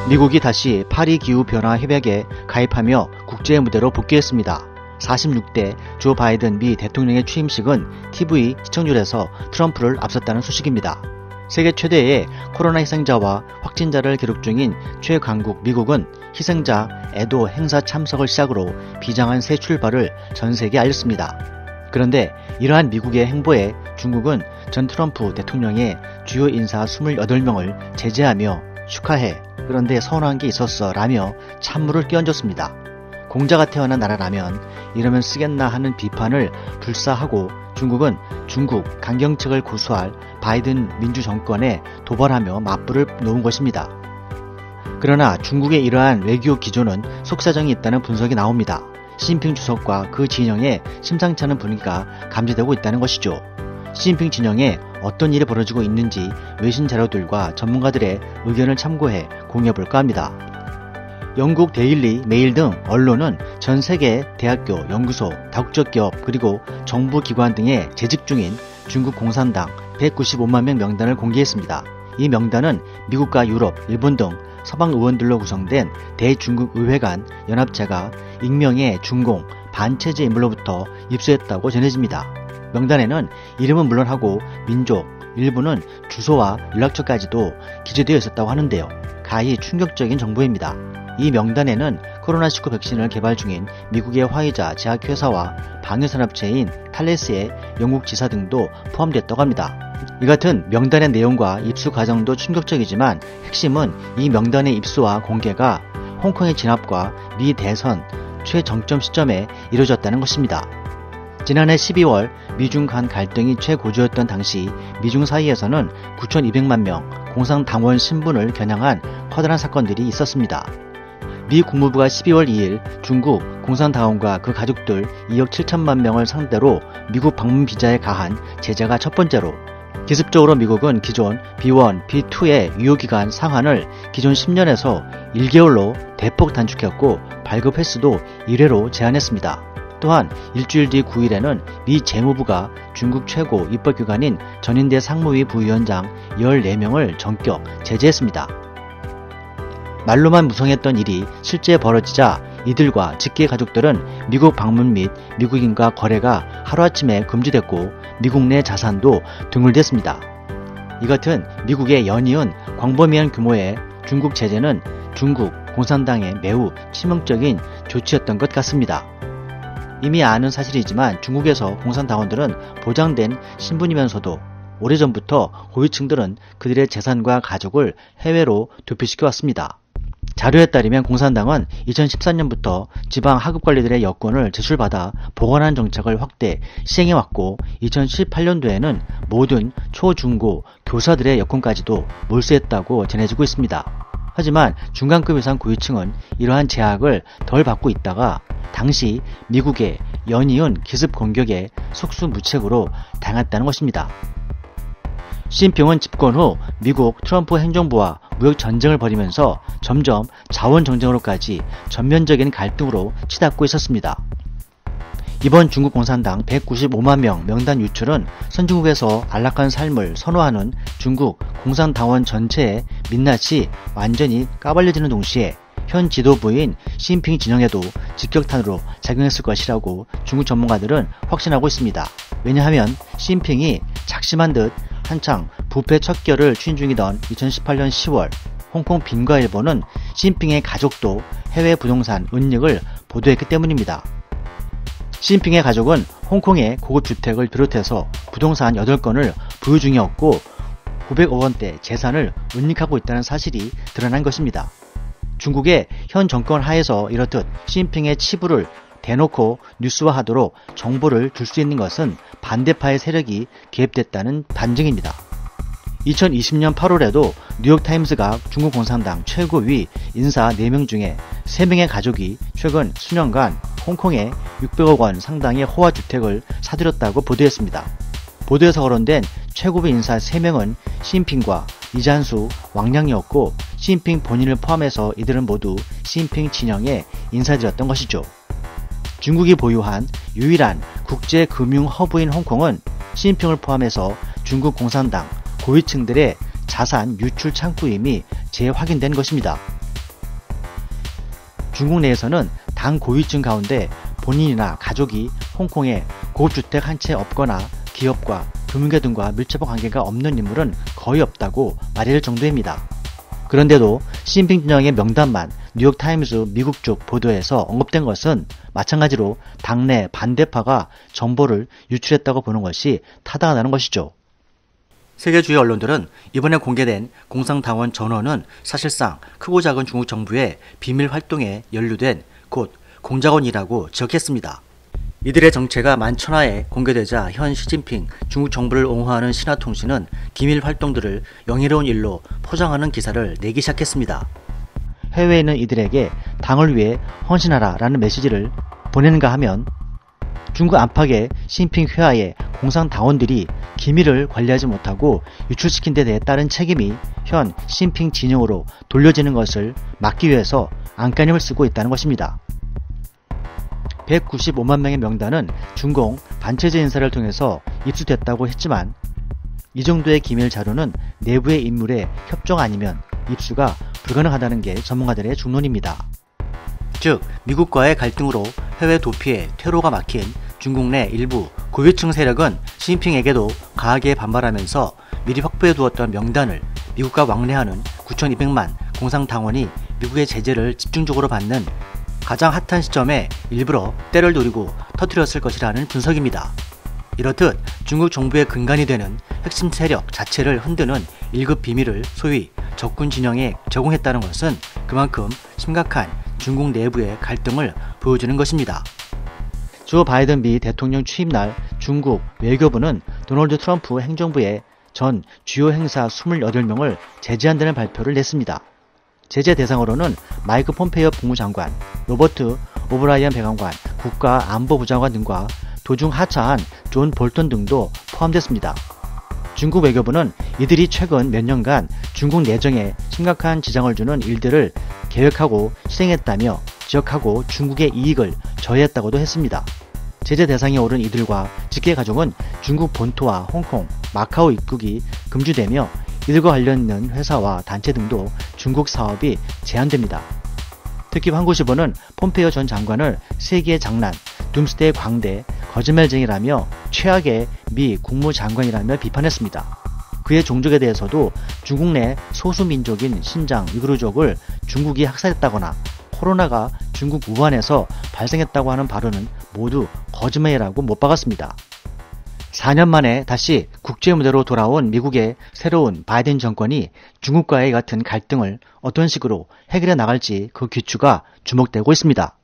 미국이 다시 파리 기후변화 협약에 가입하며 국제 무대로 복귀했습니다. 46대 조 바이든 미 대통령의 취임식은 TV 시청률에서 트럼프를 앞섰다는 소식입니다. 세계 최대의 코로나 희생자와 확진자를 기록 중인 최강국 미국은 희생자 애도 행사 참석을 시작으로 비장한 새 출발을 전 세계에 알렸습니다. 그런데 이러한 미국의 행보에 중국은 전 트럼프 대통령의 주요 인사 28명을 제재하며 축하해, 그런데 서운한 게 있었어 라며 찬물을 끼얹었습니다. 공자가 태어난 나라라면 이러면 쓰겠나 하는 비판을 불사하고 중국은 중국 강경책을 고수할 바이든 민주정권에 도발하며 맞불을 놓은 것입니다. 그러나 중국의 이러한 외교 기조는 속사정이 있다는 분석이 나옵니다. 시진핑 주석과 그 진영의 심상치 않은 분위기가 감지되고 있다는 것이죠. 시진핑 진영에 어떤 일이 벌어지고 있는지 외신 자료들과 전문가들의 의견을 참고해 공유해볼까 합니다. 영국 데일리 메일 등 언론은 전 세계 대학교, 연구소, 다국적 기업 그리고 정부기관 등에 재직 중인 중국 공산당 195만 명 명단을 공개했습니다. 이 명단은 미국과 유럽, 일본 등 서방 의원들로 구성된 대중국 의회 간 연합체가 익명의 중공, 반체제 인물로부터 입수했다고 전해집니다. 명단에는 이름은 물론하고 민족, 일부는 주소와 연락처까지도 기재되어 있었다고 하는데요. 가히 충격적인 정보입니다. 이 명단에는 코로나19 백신을 개발 중인 미국의 화이자 제약회사와 방위산업체인 탈레스의 영국 지사 등도 포함됐다고 합니다. 이 같은 명단의 내용과 입수 과정도 충격적이지만 핵심은 이 명단의 입수와 공개가 홍콩의 진압과 미 대선 최정점 시점에 이루어졌다는 것입니다. 지난해 12월 미중 간 갈등이 최고조였던 당시 미중 사이에서는 9,200만 명 공산당원 신분을 겨냥한 커다란 사건들이 있었습니다. 미 국무부가 12월 2일 중국 공산당원과 그 가족들 2억 7천만 명을 상대로 미국 방문 비자에 가한 제재가 첫 번째로, 기습적으로 미국은 기존 B1, B2의 유효기간 상한을 기존 10년에서 1개월로 대폭 단축했고 발급 횟수도 1회로 제한했습니다. 또한 일주일 뒤 9일에는 미 재무부가 중국 최고 입법기관인 전인대 상무위 부위원장 14명을 전격 제재했습니다. 말로만 무성했던 일이 실제 벌어지자 이들과 직계 가족들은 미국 방문 및 미국인과 거래가 하루아침에 금지됐고 미국 내 자산도 등을댔습니다. 이 같은 미국의 연이은 광범위한 규모의 중국 제재는 중국 공산당에 매우 치명적인 조치였던 것 같습니다. 이미 아는 사실이지만 중국에서 공산당원들은 보장된 신분이면서도 오래전부터 고위층들은 그들의 재산과 가족을 해외로 도피시켜 왔습니다. 자료에 따르면 공산당은 2014년부터 지방 하급관리들의 여권을 제출받아 보관하는 정책을 확대 시행해왔고 2018년도에는 모든 초, 중, 고 교사들의 여권까지도 몰수했다고 전해지고 있습니다. 하지만 중간급 이상 고위층은 이러한 제약을 덜 받고 있다가 당시 미국의 연이은 기습 공격에 속수무책으로 당했다는 것입니다. 시진핑은 집권 후 미국 트럼프 행정부와 무역 전쟁을 벌이면서 점점 자원 정쟁으로까지 전면적인 갈등으로 치닫고 있었습니다. 이번 중국 공산당 195만 명 명단 유출은 선진국에서 안락한 삶을 선호하는 중국 공산당원 전체의 민낯이 완전히 까발려지는 동시에 현 지도부인 시진핑 진영에도 직격탄으로 작용했을 것이라고 중국 전문가들은 확신하고 있습니다. 왜냐하면 시진핑이 작심한 듯 한창 부패 척결을 추진 중이던 2018년 10월 홍콩 빈과일보는 시진핑의 가족도 해외 부동산 은닉을 보도했기 때문입니다. 시진핑의 가족은 홍콩의 고급 주택을 비롯해서 부동산 8건을 보유 중이었고 900억 원대 재산을 은닉하고 있다는 사실이 드러난 것입니다. 중국의 현 정권 하에서 이렇듯 시진핑의 치부를 대놓고 뉴스화하도록 정보를 줄 수 있는 것은 반대파의 세력이 개입됐다는 반증입니다. 2020년 8월에도 뉴욕타임스가 중국 공산당 최고위 인사 4명 중에 3명의 가족이 최근 수년간 홍콩에 600억 원 상당의 호화주택을 사들였다고 보도했습니다. 보도에서 거론된 최고위 인사 3명은 시진핑과 이잔수, 왕량이었고 시진핑 본인을 포함해서 이들은 모두 시진핑 진영의 인사들이었던 것이죠. 중국이 보유한 유일한 국제금융 허브인 홍콩은 시진핑을 포함해서 중국 공산당 고위층들의 자산 유출 창구임이 재확인된 것입니다. 중국 내에서는 당 고위층 가운데 본인이나 가족이 홍콩에 고급주택 한 채 없거나 기업과 금융계 등과 밀접한 관계가 없는 인물은 거의 없다고 말할 정도입니다. 그런데도 시진핑 진영의 명단만 뉴욕타임즈 미국 쪽 보도에서 언급된 것은 마찬가지로 당내 반대파가 정보를 유출했다고 보는 것이 타당하다는 것이죠. 세계 주요 언론들은 이번에 공개된 공산당원 전원은 사실상 크고 작은 중국 정부의 비밀 활동에 연루된 곧 공작원이라고 지적했습니다. 이들의 정체가 만천하에 공개되자 현 시진핑 중국 정부를 옹호하는 신화통신은 기밀 활동들을 영예로운 일로 포장하는 기사를 내기 시작했습니다. 해외에 있는 이들에게 당을 위해 헌신하라 라는 메시지를 보내는가 하면 중국 안팎의 시진핑 휘하의 공산당원들이 기밀을 관리하지 못하고 유출시킨 데 대해 따른 책임이 현 시진핑 진영으로 돌려지는 것을 막기 위해서 안간힘을 쓰고 있다는 것입니다. 195만 명의 명단은 중공 반체제 인사를 통해서 입수됐다고 했지만 이 정도의 기밀 자료는 내부의 인물의 협정 아니면 입수가 불가능하다는 게 전문가들의 중론입니다. 즉 미국과의 갈등으로 해외 도피에 퇴로가 막힌 중국 내 일부 고위층 세력은 시진핑에게도 강하게 반발하면서 미리 확보해두었던 명단을 미국과 왕래하는 9,200만 공산당원이 미국의 제재를 집중적으로 받는 가장 핫한 시점에 일부러 때를 노리고 터뜨렸을 것이라는 분석입니다. 이렇듯 중국 정부의 근간이 되는 핵심 세력 자체를 흔드는 1급 비밀을 소위 적군 진영에 제공했다는 것은 그만큼 심각한 중국 내부의 갈등을 보여주는 것입니다. 조 바이든 미 대통령 취임날 중국 외교부는 도널드 트럼프 행정부의 전 주요 행사 28명을 제재한다는 발표를 냈습니다. 제재 대상으로는 마이크 폼페이오 국무장관, 로버트 오브라이언 백악관 국가안보부 장관 등과 도중 하차한 존 볼턴 등도 포함됐습니다. 중국 외교부는 이들이 최근 몇 년간 중국 내정에 심각한 지장을 주는 일들을 계획하고 실행했다며 지적하고 중국의 이익을 저해했다고도 했습니다. 제재 대상에 오른 이들과 직계 가족은 중국 본토와 홍콩, 마카오 입국이 금지되며 이들과 관련 있는 회사와 단체 등도 중국 사업이 제한됩니다. 특히 한국신문은 폼페이오 전 장관을 세계의 장난, 둠스데이 광대, 거짓말쟁이라며 최악의 미 국무장관이라며 비판했습니다. 그의 종족에 대해서도 중국 내 소수민족인 신장 위구르족을 중국이 학살했다거나 코로나가 중국 우한에서 발생했다고 하는 발언은 모두 거짓말이라고 못 박았습니다. 4년 만에 다시 국제무대로 돌아온 미국의 새로운 바이든 정권이 중국과의 같은 갈등을 어떤 식으로 해결해 나갈지 그 귀추가 주목되고 있습니다.